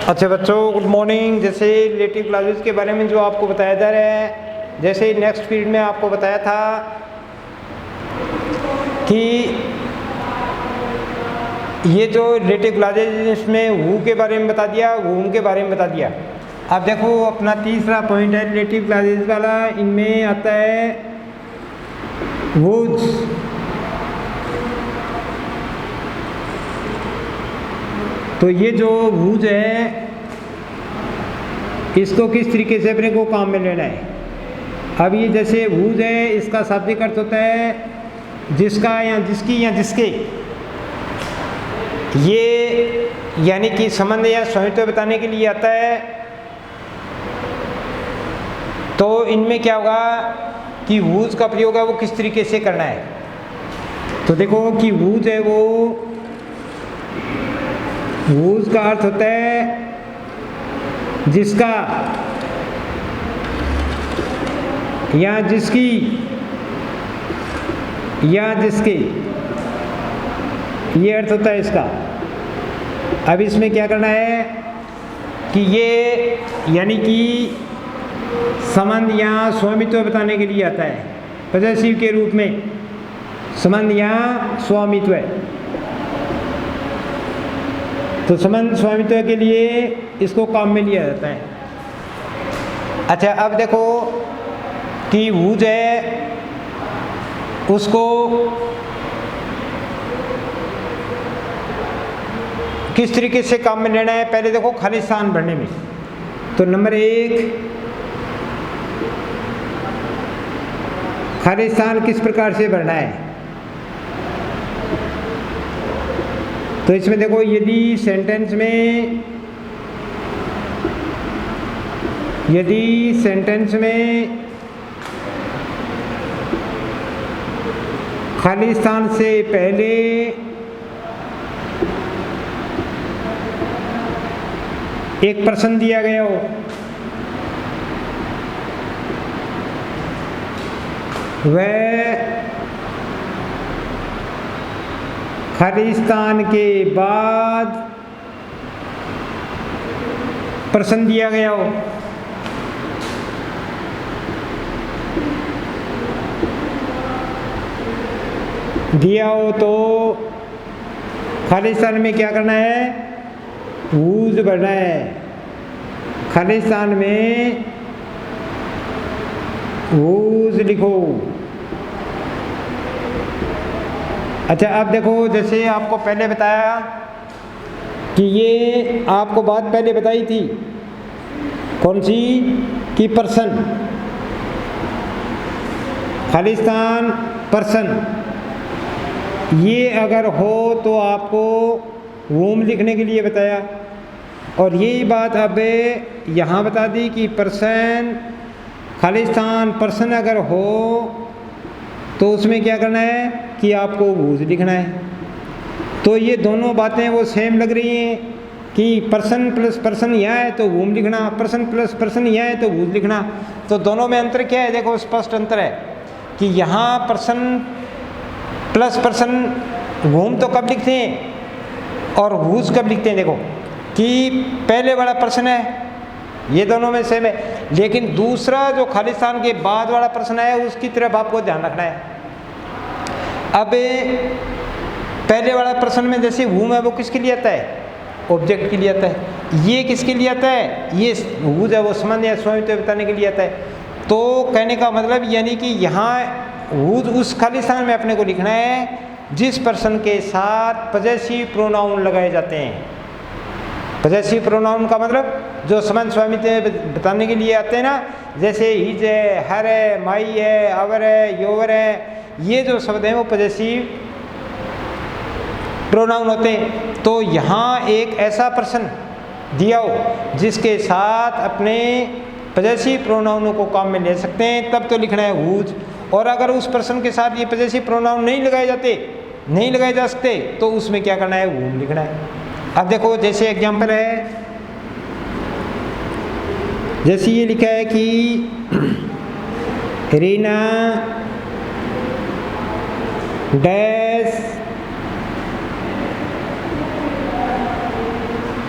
अच्छा बच्चों, good morning. जैसे रिलेटिव क्लासेस के बारे में जो आपको बताया जा रहा है, जैसे नेक्स्ट पीरियड में आपको बताया था कि ये जो रिलेटिव क्लासेस इसमें हु के बारे में बता दिया, whom के बारे में बता दिया। अब देखो अपना तीसरा पॉइंट है रिलेटिव क्लासेस वाला, इनमें आता है whose। तो ये जो whose है इसको किस तरीके से अपने को काम में लेना है। अब ये जैसे whose है, इसका शाब्दिक अर्थ होता है जिसका या जिसकी या जिसके। ये यानी कि संबंध या स्वामित्व बताने के लिए आता है। तो इनमें क्या होगा कि whose का प्रयोग है वो किस तरीके से करना है। तो देखो कि whose है वो, whose का अर्थ होता है जिसका या जिसकी या जिसके, ये अर्थ होता है इसका। अब इसमें क्या करना है कि ये यानी कि संबंध या स्वामित्व बताने के लिए आता है, पॉसेसिव के रूप में संबंध या स्वामित्व। तो संबंध स्वामित्व के लिए इसको काम में लिया जाता है। अच्छा अब देखो कि whose है उसको किस तरीके से काम में लेना है। पहले देखो खाली स्थान भरने में। तो नंबर 1, खाली स्थान किस प्रकार से भरना है। तो इसमें देखो यदि सेंटेंस में खाली स्थान से पहले एक प्रश्न दिया गया हो, वह खाली स्थान के बाद प्रश्न दिया गया हो। तो खाली स्थान में क्या करना है, whose भरना है। खाली स्थान में whose लिखो। अच्छा अब देखो जैसे आपको पहले बताया कि ये आपको बात पहले बताई थी, कौन सी, कि पर्सन, खाली स्थान पर्सन, ये अगर हो तो आपको whom लिखने के लिए बताया। और यही बात अब यहाँ बता दी कि पर्सन खाली स्थान पर्सन अगर हो तो उसमें क्या करना है कि आपको whose लिखना है। तो ये दोनों बातें वो सेम लग रही हैं कि पर्सन प्लस पर्सन यहाँ है तो whom लिखना, पर्सन प्लस पर्सन यहाँ है तो whose लिखना। तो दोनों में अंतर क्या है, देखो स्पष्ट अंतर है कि यहाँ पर्सन प्लस पर्सन whom तो कब लिखते हैं और whose कब लिखते हैं। देखो कि पहले वाला पर्सन है, ये दोनों में सेम है, लेकिन दूसरा जो खाली स्थान के बाद वाला पर्सन है उसकी तरफ आपको ध्यान रखना है। अब पहले वाला पर्सन में जैसे whom है वो किसके लिए आता है, ऑब्जेक्ट के लिए आता है। ये किसके लिए आता है, ये whose है वो संबंध या स्वामित्व बताने के लिए आता है। तो कहने का मतलब यानी कि यहाँ whose उस खाली स्थान में अपने को लिखना है जिस पर्सन के साथ पॉसेसिव प्रोनाउन लगाए जाते हैं। पॉसेसिव प्रोनाउन का मतलब जो संबंध स्वामित्व बताने के लिए आते हैं ना, जैसे हिज है, हर है, माई है, आवर है, योवर है, ये जो शब्द हैं वो पॉसेसिव प्रोनाउन होते हैं। तो यहाँ एक ऐसा पर्सन दिया हो जिसके साथ अपने पॉसेसिव प्रोनाउनों को काम में ले सकते हैं, तब तो लिखना है whose। और अगर उस पर्सन के साथ ये पॉसेसिव प्रोनाउन नहीं लगाए जा सकते तो उसमें क्या करना है, whom लिखना है। अब देखो जैसे एग्जांपल है, जैसे ये लिखा है कि Reena dash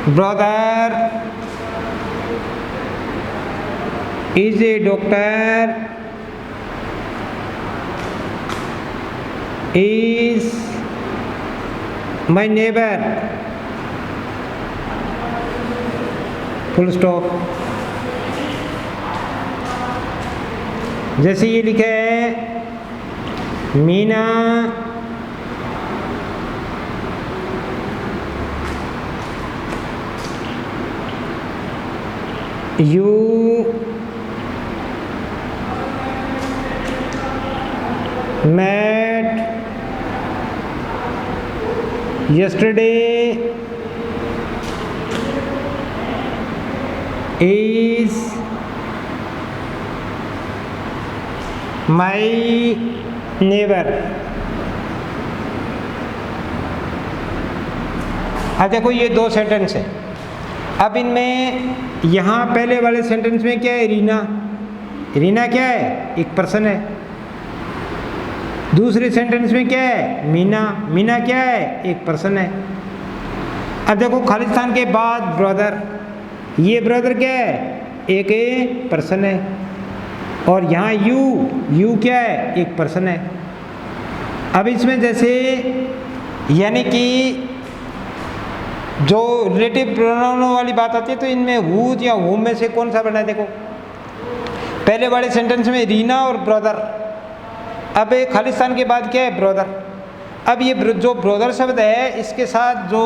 brother is a doctor, is my neighbour, full stop. जैसे ये लिखा है Meena you met yesterday is my neighbor। अब देखो ये दो सेंटेंस है। अब इनमें यहाँ पहले वाले सेंटेंस में क्या है, रीना, रीना क्या है, एक पर्सन है। दूसरे सेंटेंस में क्या है, मीना, मीना क्या है, एक पर्सन है। अब देखो खालिस्तान के बाद ब्रदर, ये ब्रदर क्या है, एक पर्सन है। और यहाँ यू क्या है, एक पर्सन है। अब इसमें जैसे यानी कि जो रिलेटिव प्रोनाउन वाली बात आती है तो इनमें हुज या हुम में से कौन सा बना है। देखो पहले वाले सेंटेंस में रीना और ब्रदर, अब एक खालिस्तान के बाद क्या है, ब्रदर। अब ये जो ब्रदर शब्द है इसके साथ जो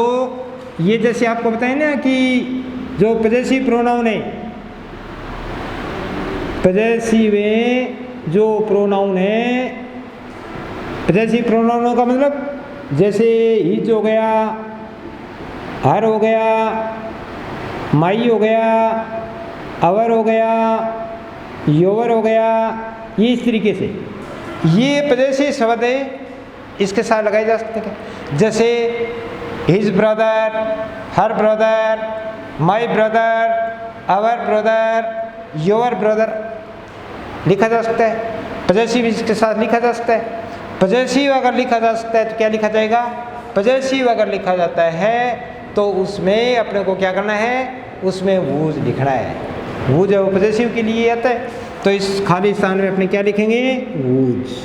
ये जैसे आपको बताएं ना कि जो पजेसिव प्रोनाउन है, पजेसिव जो प्रोनाउन है, पजेसिव प्रोनाउनों का मतलब जैसे हिज हो गया, हर हो गया, माई हो गया, अवर हो गया, योवर हो गया, ये इस तरीके से ये पजेसिव शब्द है इसके साथ लगाए जा सकते हैं। जैसे his brother, her brother, my brother, our brother, your brother लिखा जा सकता है। पजेसिव इसके साथ लिखा जा सकता है। पजेसिव अगर लिखा जा सकता है तो क्या लिखा जाएगा, पजेसिव अगर लिखा जाता है तो उसमें अपने को क्या करना है, उसमें वूज लिखना है। वूज है वो पजेसिव के लिए आता है, तो इस खाली स्थान में अपने क्या लिखेंगे, वूज।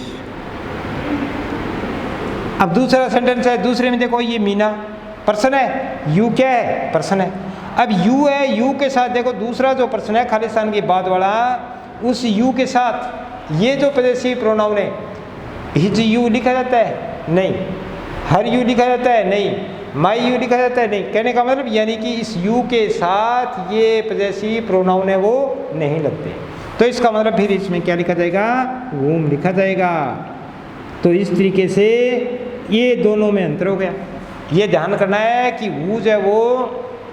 अब दूसरा सेंटेंस है, दूसरे में देखो ये मीना पर्सन है, यू क्या है, पर्सन है। अब यू है, यू के साथ देखो दूसरा जो पर्सन है खालिस्तान के बाद वाला, उस यू के साथ ये जो पजेसिव प्रोनाउन है, हिज यू लिखा जाता है, नहीं। हर यू लिखा जाता है, नहीं। माई यू लिखा जाता है, नहीं। कहने का मतलब यानी कि इस यू के साथ ये पजेसिव प्रोनाउन है वो नहीं लगते, तो इसका मतलब फिर इसमें क्या लिखा जाएगा, वूम लिखा जाएगा। तो इस तरीके से ये दोनों में अंतर हो गया। ये ध्यान करना है कि वूज है वो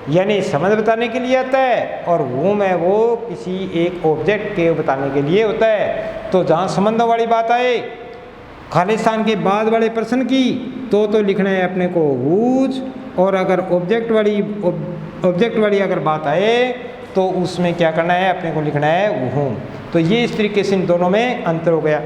यानी संबंध बताने के लिए आता है, और वूम है वो किसी एक ऑब्जेक्ट के बताने के लिए होता है। तो जहाँ संबंधों वाली बात आए खालिस्तान के बाद वाले पर्सन की, तो लिखना है अपने को वूज, और अगर ऑब्जेक्ट वाली अगर बात आए तो उसमें क्या करना है, अपने को लिखना है वूम। तो ये इस तरीके से इन दोनों में अंतर हो गया।